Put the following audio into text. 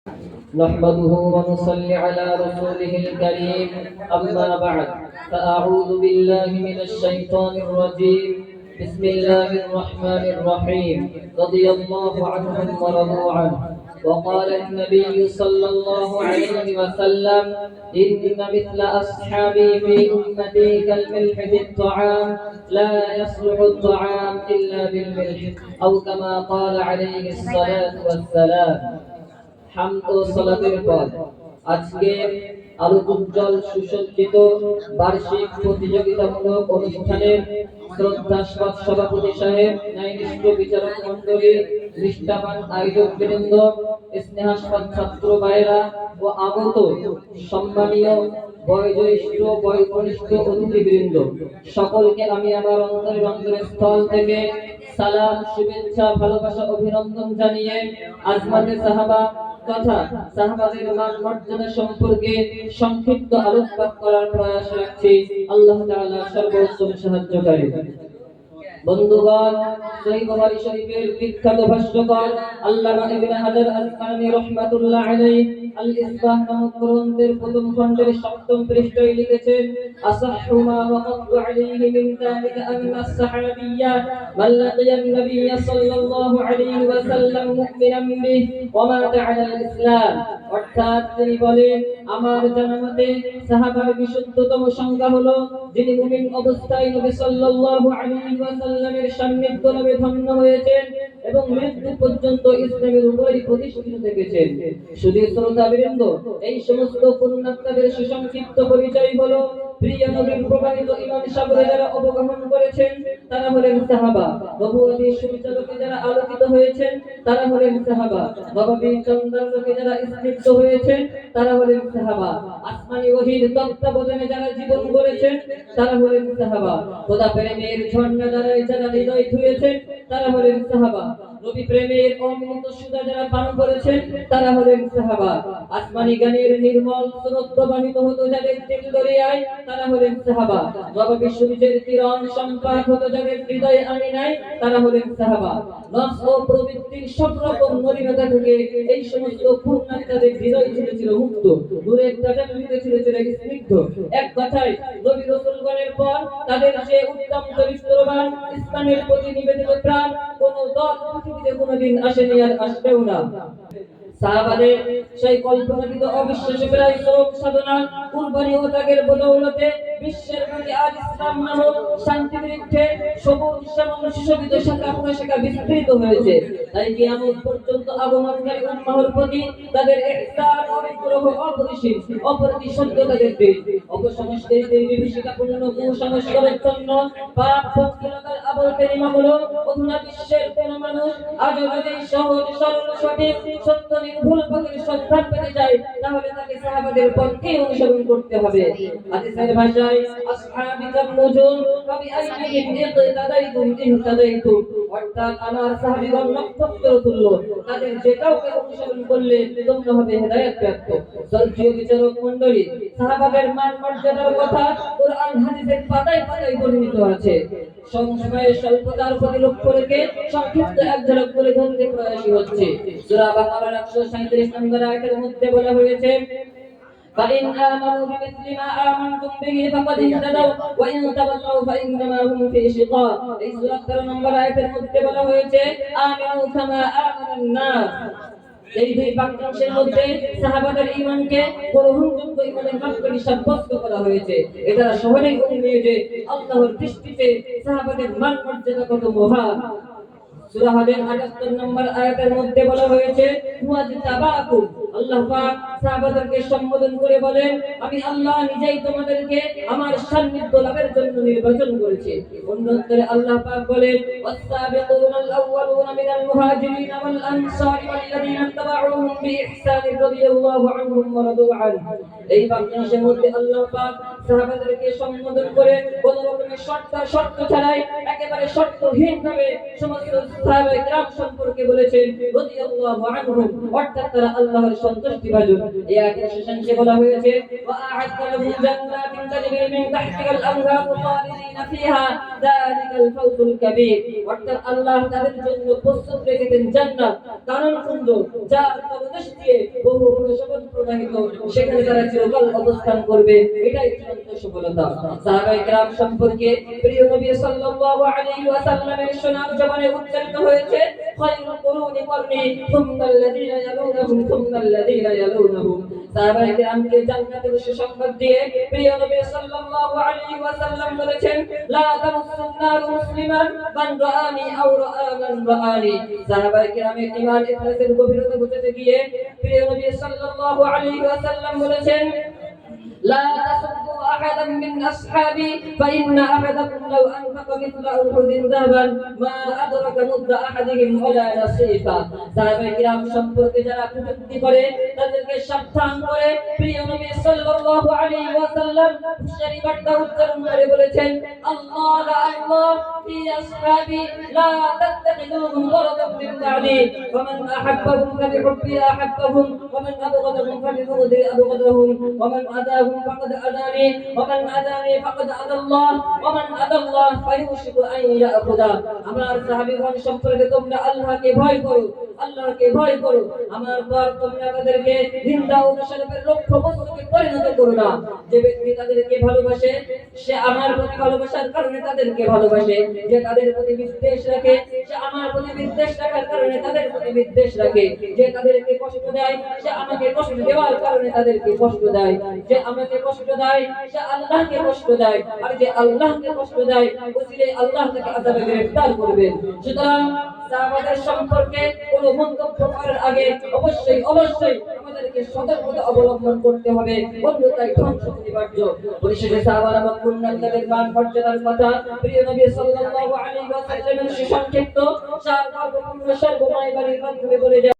نحمده ونصلي على رسوله الكريم أما بعد فأعوذ بالله من الشيطان الرجيم بسم الله الرحمن الرحيم رضي الله عنهم ورضوا عنه وقال النبي صلى الله عليه وسلم إن مثل أصحابي في أمتي كالملح في الطعام لا يصلح الطعام إلا بالملح أو كما قال عليه الصلاة والسلام হামদ ও সালাতের পর আজকে আলোকোজ্জ্বল সুসজ্জিত বার্ষিক প্রতিযোগিতামূলক অনুষ্ঠানের শ্রদ্ধাস্পদ সভাপতি সাহেব, ন্যায়নিষ্ঠ বিচারক মণ্ডলী, নিষ্ঠাবান আয়োজক বৃন্দ, স্নেহাস্পদ ছাত্র ভাইয়েরা ও আগত সম্মানীয় বয়োজ্যেষ্ঠ বয়োকনিষ্ঠ অতিথিবৃন্দ, সকলকে আমি আমার অন্তরের স্থল থেকে সালাম, শুভেচ্ছা, ভালোবাসা, অভিনন্দন জানিয়ে আজমাতে সাহাবা তথা সাহাবাদের মান মর্যাদা সম্পর্কে সংক্ষিপ্ত আলোকপাত করার প্রয়াস রাখছি। আল্লাহ তাআলা সর্বোত্তম সাহায্যকারী। বন্ধুগণ, সহিহ বুখারী শরীফের বিখ্যাত ভাষ্যকার আল্লামা ইবনে হাজার আসকালানী রাহমাতুল্লাহ আলাইহি আল ইসবাহ নামক গ্রন্থের প্রথম খণ্ডের 7ম পৃষ্ঠায় লিখেছেন, আসাহহু মা ওয়াকাতু আলাইহি মিন যালিকা আন্না আস-সাহাবিয়্যা মান লাকিয়া আন-নাবিয়্য সাল্লাল্লাহু আলাইহি ওয়া সাল্লাম মুমিনান বিহি ওয়া মাতা আলাল ইসলাম। অর্থাৎ তিনি বলেন, আমার জানা মতে সাহাবার বিশুদ্ধতম সংজ্ঞা হলো যিনি মুমিন অবস্থায় নবী সাল্লাল্লাহু আলাইহি ওয়া সাল্লামের সান্নিধ্য লাভে ধন্য হয়েছেন এবং মৃত্যু পর্যন্ত ইসলামের উপরই প্রতিষ্ঠিত থেকেছেন। শুধু শ্রোতাবৃন্দ, এই সমস্ত পুণ্যাত্মাদের সুসংক্ষিপ্ত পরিচয় হলো প্রিয় নবীর প্রবাহিত ঈমান সাগরে যারা অবগাহন করেছেন তারা হলেন সাহাবা। নবুয়তের সূর্যালোকে যারা আলোকিত হয়েছেন তারা হলেন সাহাবা। নববীর চন্দ্রালোকে যারা স্নিগ্ধ হয়েছেন তারা হলেন সাহাবা। আসমানি ওহীর তত্ত্বাবধানে যারা জীবন গড়েছেন তারা হলেন সাহাবা। খোদা প্রেমের ঝর্ণা দ্বারায় যারা হৃদয় ধুয়েছেন তারা হলেন সাহাবা। নবী প্রেমের অমৃত সুধা যারা পান করেছেন তারা হলেন সাহাবা। আসমানি গানের নির্মল স্রোত প্রবাহিত হতো যাদের দিল দরিয়ায় তারা হলেন সাহাবা। নববী সূর্যের কিরণ সম্পাত হতো যাদের হৃদয়ে আমিনায় তারা হলেন সাহাবা। নফস ও প্রবৃত্তির সব রকম মলিনতা থেকে এই সমস্ত পুণ্যাত্মাদের হৃদয় ছিল মুক্ত, নূরের তাজাল্লিতে ছিল স্নিগ্ধ। এক কথায় নবী রাসূলগণের পর তাদের যে উত্তম চরিত্রবান, ইসলামের প্রতি নিবেদিত প্রাণ কোন দল পৃথিবীতে কোনদিন আসেনি আর আসবেও না। সাহাবাদের সেই কল্পনাকৃত অবিশ্বাস্য প্রায় শ্রম সাধনা, কুরবানি ও ত্যাগের বদৌলতে বিশ্বের বুকে আজ ইসলাম নামক শান্তি বৃক্ষে সবুজ শ্যামল সুশোভিত শাখা প্রশাখা বিস্তৃত হয়েছে। তাই কিয়ামত পর্যন্ত আগমনকারী উম্মাহর প্রতি তাদের ইহসান, অনুগ্রহ অপরিসীম, অপ্রতিশোধ্য তাদের দেশ। অপসংস্কৃতির বিভীষিকাপূর্ণ কুসংস্কারের জন্য পাপ পঙ্কিলতার আবর্তে নেমে হলো অধুনা বিশ্বের কোন মানুষ আজও যদি সহজ সরল সঠিক সত্য নির্ভুল পথের সন্ধান পেতে চায় তাহলে তাকে সাহাবাদের পথকে অনুসরণ করতে হবে। হাদিসের ভাষায় আসহাবিকাম নুজুম কবি আইয়িহিম ইকতাদাইতুম ইহতাদাইতুম, অর্থাৎ আমার সাহাবীগণ নক্ষত্র তুল্য, তাদের যে কাউকে অনুসরণ করলে তোমরা হবে হেদায়েত প্রাপ্ত। সর্বীয় বিচারক মণ্ডলী, সাহাবাদের মান মর্যাদার কথা কোরআন হাদিসের পাতায় পাতায় বর্ণিত আছে। সময়ের স্বল্পতার প্রতি লক্ষ্য রেখে সংক্ষিপ্ত এক ঝলক তুলে ধরতে প্রয়াসী হচ্ছে। সূরা বাকারার 137 নম্বর আয়াতের মধ্যে বলা হয়েছে, فإن آمنوا بمثل ما آمنتم به فقد اهتدوا وإن تولوا فإنما هم في شقاق। এই সূরা 13 নম্বর আয়াতের মধ্যে বলা হয়েছে, আমিনু কামা আমানান নাস। এই দুই বাক্যাংশের মধ্যে সাহাবাদের ঈমানকে গ্রহণযোগ্য ঈমানের মাপকাঠি সাব্যস্ত করা হয়েছে। এটা সহজেই অনুমেয় যে আল্লাহর দৃষ্টিতে সাহাবাদের মান মর্যাদা কত মহান। সূরা হজের 78 নম্বর আয়াতের মধ্যে বলা হয়েছে, ওয়াজতাবাকুম। আল্লাহ পাক সাহাবাদেরকে সম্বোধন করে বলেন, আমি আল্লাহ নিজেই তোমাদেরকে আমার সান্নিধ্য লাভের জন্য নির্বাচন করেছি। অন্যত্রে আল্লাহ পাক বলেন, ওয়াস-সাবিকুনাল আউওয়ালুনা মিনাল মুহাজিরিন ওয়াল আনসারি ওয়াল্লাযীনা তাবাউহুম বিইহসান রাদিয়াল্লাহু আনহুম ওয়া রাদু আনহু। এই বাক্যাংশের মধ্যে আল্লাহ পাক সাহাবাদেরকে সম্বোধন করে কোন রকমের শর্ত ছাড়াই একেবারে শর্তহীনভাবে সমস্ত সাহাবায়ে কেরাম সম্পর্কে বলেছেন রাদিয়াল্লাহু আনহুম, অর্থাৎ তারা আল্লাহর সন্তুষ্টি ভাজন। এই আয়াতের শেষাংশে বলা হয়েছে ওয়া আ'আদ্দা লাহুম জান্নাতিন তাজরি মিন তাহতিহাল আনহারু খালিদিনা ফিহা যালিকাল ফাওজুল কাবীর। অর্থাৎ আল্লাহ তাদের জন্য প্রস্তুত রেখেছেন জান্নাত, কারণ সুন্দর, যার তলদেশ দিয়ে বহু প্রসবন প্রবাহিত, সেখানে তারা চিরকাল অবস্থান করবে। এটাই চূড়ান্ত সফলতা। সাহাবায়ে কেরাম সম্পর্কে প্রিয় নবী সাল্লাল্লাহু আলাইহি ওয়াসাল্লামের সুনাম জবানে উচ্চারিত হয়েছে খায়রুল কুরুনি করনি সুম্মাল্লাযীনা ইয়ালুনাহুম সুম্মাল্লাযীনা ইয়ালুনাহুম। সাহাবায়ে কেরামকে জান্নাতের সুসংবাদ দিয়ে প্রিয় নবী সাল্লাল্লাহু আলাইহি ওয়াসাল্লাম বলেছেন লা তামাসসুন নার মুসলিমান মান রাআনি আও রাআ মান রাআনি। সাহাবায়ে কেরামের ঈমান ইখলাসের গভীরতা বুঝতে গিয়ে প্রিয় নবী সাল্লাল্লাহু আলাইহি ওয়াসাল্লাম বলেছেন لا تسبوا أحدا من أصحابي فإن أحدكم لو أنفق مثل أحد ذهبا ما أدرك مد أحدهم ولا نصيفا। সাহাবায়ে কিরাম সম্পর্কে যারা কটূক্তি করে তাদেরকে সাবধান করে প্রিয় নবী সাল্লাল্লাহু আলাইহি ওয়াসাল্লাম হুঁশিয়ারি বার্তা উচ্চারণ করে বলেছেন আল্লাহ আল্লাহ ফি আসহাবি লা তাত্তাখিযুহুম গরাদাম মিন বা'দি ফামান আহাব্বাহুম ফাবিহুব্বি আহাব্বাহুম ওয়ামান আবগাদাহুম ফাবিবুগদি আবগাদাহুম ওয়ামান আদাহুম فقد أذاني ومن أذاني فقد أذى الله ومن أذى الله فيوشك أن يأخذه। আমার সাহাবীগণ সম্পর্কে তোমরা আল্লাহকে ভয় করো, আল্লাহকে ভয় করো। আমার পর তোমরা তাদেরকে নিন্দা ও দোষারোপের লক্ষ্য বস্তুকে পরিণত করো না। যে ব্যক্তি তাদেরকে ভালোবাসে সে আমার প্রতি ভালোবাসার কারণে তাদেরকে ভালোবাসে, যে তাদের প্রতি বিদ্বেষ রাখে সে আমার প্রতি বিদ্বেষ রাখার কারণে তাদের প্রতি বিদ্বেষ রাখে, যে তাদেরকে কষ্ট দেয় সে আমাকে কষ্ট দেওয়ার কারণে তাদেরকে কষ্ট দেয়, যে আমাকে কষ্ট দেয় সে আল্লাহকে কষ্ট দেয়, আর যে আল্লাহকে কষ্ট দেয় ওসিলে আল্লাহ তাকে আযাবে গ্রেফতার করবেন। সুতরাং সাহাবাদের সম্পর্কে কোনো মন্তব্য করার আগে অবশ্যই আমাদেরকে সতর্কতা অবলম্বন করতে হবে, অন্যথায় ধ্বংস অনিবার্য। পরিশেষে সাহাবারা মক্কুন্নাত তাদের মান মর্যাদার কথা প্রিয় নবী সাল্লাল্লাহু আলাইহি ওয়াসাল্লামের সুসংক্ষিপ্ত সার সর্বময় বাণীর মাধ্যমে বলে